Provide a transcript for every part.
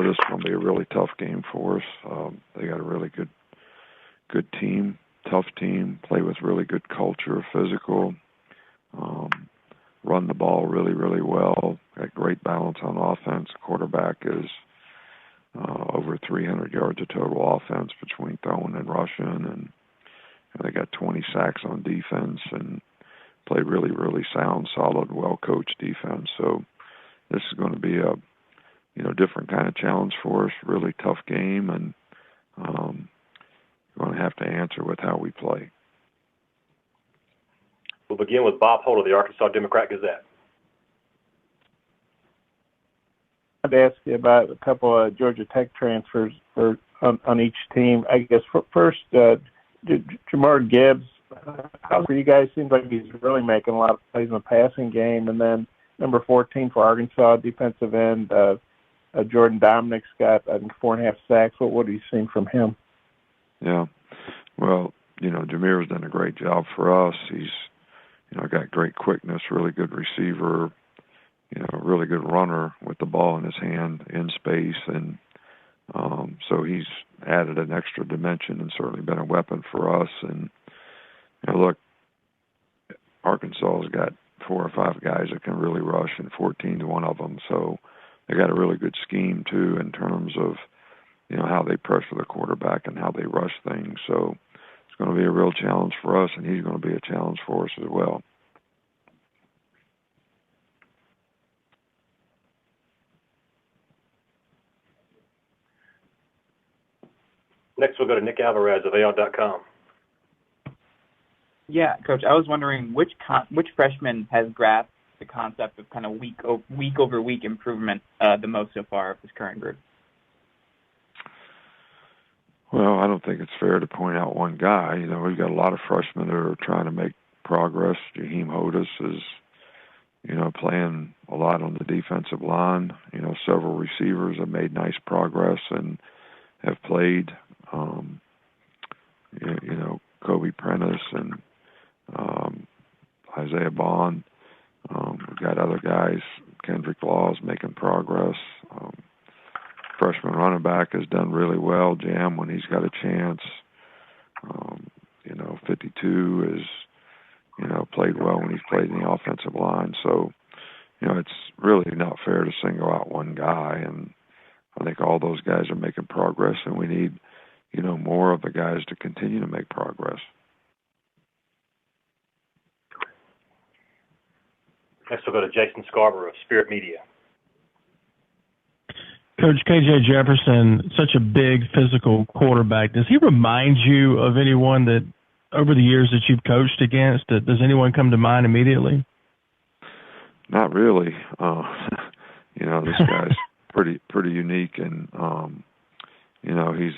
this is going to be a really tough game for us. They got a really good team, tough team, play with really good culture, physical, run the ball really, really well, got great balance on offense. Quarterback is over 300 yards of total offense between throwing and rushing, and they got 20 sacks on defense and play really, really sound, solid, well-coached defense. So this is going to be a different kind of challenge for us, really tough game, and we're going to have to answer with how we play. We'll begin with Bob Holt of the Arkansas Democrat-Gazette. I'd ask you about a couple of Georgia Tech transfers on each team. I guess first, Jahmyr Gibbs, how for you guys? Seems like he's really making a lot of plays in the passing game. And then number 14 for Arkansas, defensive end, Jordan Dominic's got, I think, 4.5 sacks. What have you seen from him? Yeah, well, Jahmyr's done a great job for us. He's, got great quickness, really good receiver, really good runner with the ball in his hand in space. And so he's added an extra dimension and certainly been a weapon for us. And, look, Arkansas's got 4 or 5 guys that can really rush, and 14's one of them. So they got a really good scheme, too, in terms of, how they pressure the quarterback and how they rush things. So it's going to be a real challenge for us, and he's going to be a challenge for us as well. Next, we'll go to Nick Alvarez of AL.com. Yeah, Coach, I was wondering which freshman has grasped the concept of kind of week over week improvement the most so far of this current group? Well, I don't think it's fair to point out one guy. We've got a lot of freshmen that are trying to make progress. Jahmyr is, playing a lot on the defensive line. Several receivers have made nice progress and have played. Kobe Prentice and Isaiah Bond. We've got other guys. Kendrick Laws making progress. Freshman running back has done really well. Jam when he's got a chance. 52 is, played well when he's played in the offensive line. So, it's really not fair to single out one guy. And I think all those guys are making progress, and we need, more of the guys to continue to make progress. Next, we'll go to Jason Scarborough of Spirit Media. Coach, KJ Jefferson, such a big physical quarterback. Does he remind you of anyone that over the years that you've coached against? Does anyone come to mind immediately? Not really. This guy's pretty unique, and he's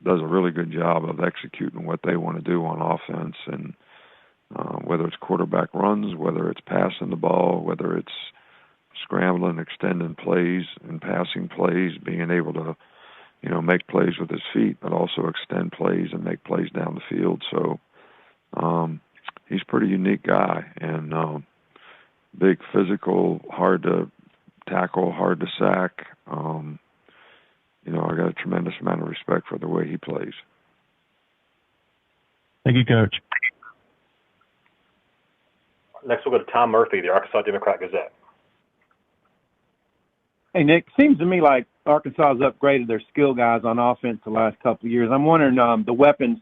does a really good job of executing what they want to do on offense, and whether it's quarterback runs, whether it's passing the ball, whether it's scrambling, extending plays and passing plays, being able to, make plays with his feet, but also extend plays and make plays down the field. So he's a pretty unique guy, and big physical, hard to tackle, hard to sack. I got a tremendous amount of respect for the way he plays. Thank you, Coach. Next, we'll go to Tom Murphy, the Arkansas Democrat-Gazette. Hey, Nick, seems to me like Arkansas has upgraded their skill guys on offense the last couple of years. I'm wondering the weapons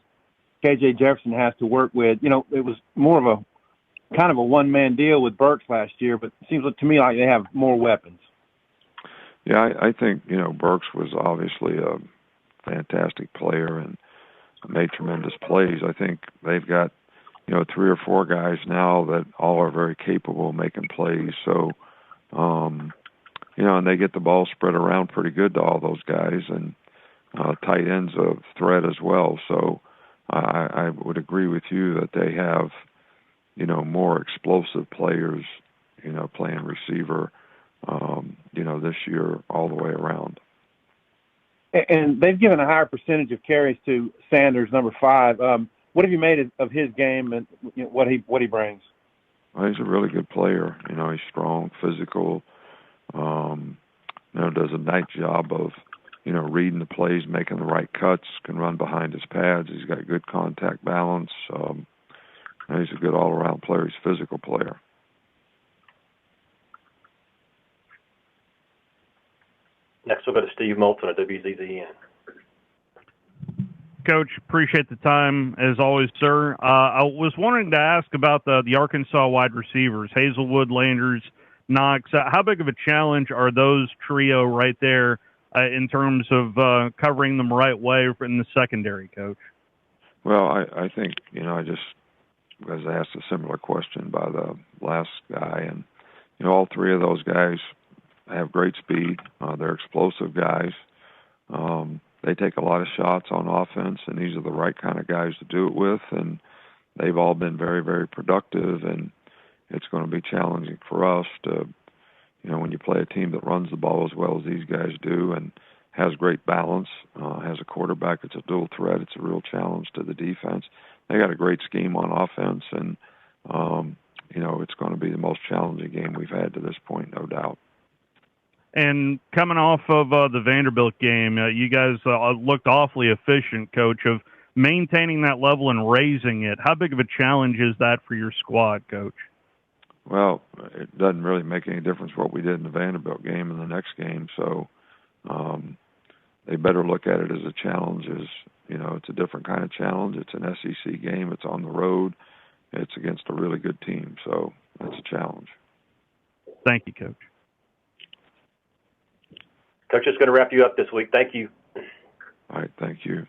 KJ Jefferson has to work with. It was more of a kind of a one-man deal with Burks last year, but it seems to me like they have more weapons. Yeah, I think, Burks was obviously a fantastic player and made tremendous plays. I think they've got, 3 or 4 guys now that all are very capable of making plays. So, and they get the ball spread around pretty good to all those guys, and tight ends a threat as well. So I would agree with you that they have, more explosive players, playing receiver, this year all the way around. And they've given a higher percentage of carries to Sanders, number 5. What have you made of his game and what he brings? Well, he's a really good player. He's strong, physical. Does a nice job of reading the plays, making the right cuts, can run behind his pads. He's got good contact balance. He's a good all-around player. He's a physical player. Next, we'll go to Steve Moulton at WZZN. Coach, appreciate the time as always, sir. I was wanting to ask about the Arkansas wide receivers, Hazelwood, Landers, Knox. How big of a challenge are those trio right there in terms of covering them right way in the secondary, Coach? Well, I think, I just was asked a similar question by the last guy, and, all three of those guys have great speed. They're explosive guys. They take a lot of shots on offense, and these are the right kind of guys to do it with, and they've all been very, very productive, and it's going to be challenging for us to, when you play a team that runs the ball as well as these guys do and has great balance, has a quarterback that's a dual threat, it's a real challenge to the defense. They got a great scheme on offense, and, it's going to be the most challenging game we've had to this point, no doubt. And coming off of the Vanderbilt game, you guys looked awfully efficient, Coach, of maintaining that level and raising it. How big of a challenge is that for your squad, Coach? Well, it doesn't really make any difference what we did in the Vanderbilt game and the next game, so they better look at it as a challenge. It's a different kind of challenge. It's an SEC game. It's on the road. It's against a really good team, so it's a challenge. Thank you, Coach. Coach, just going to wrap you up this week. Thank you. All right, thank you.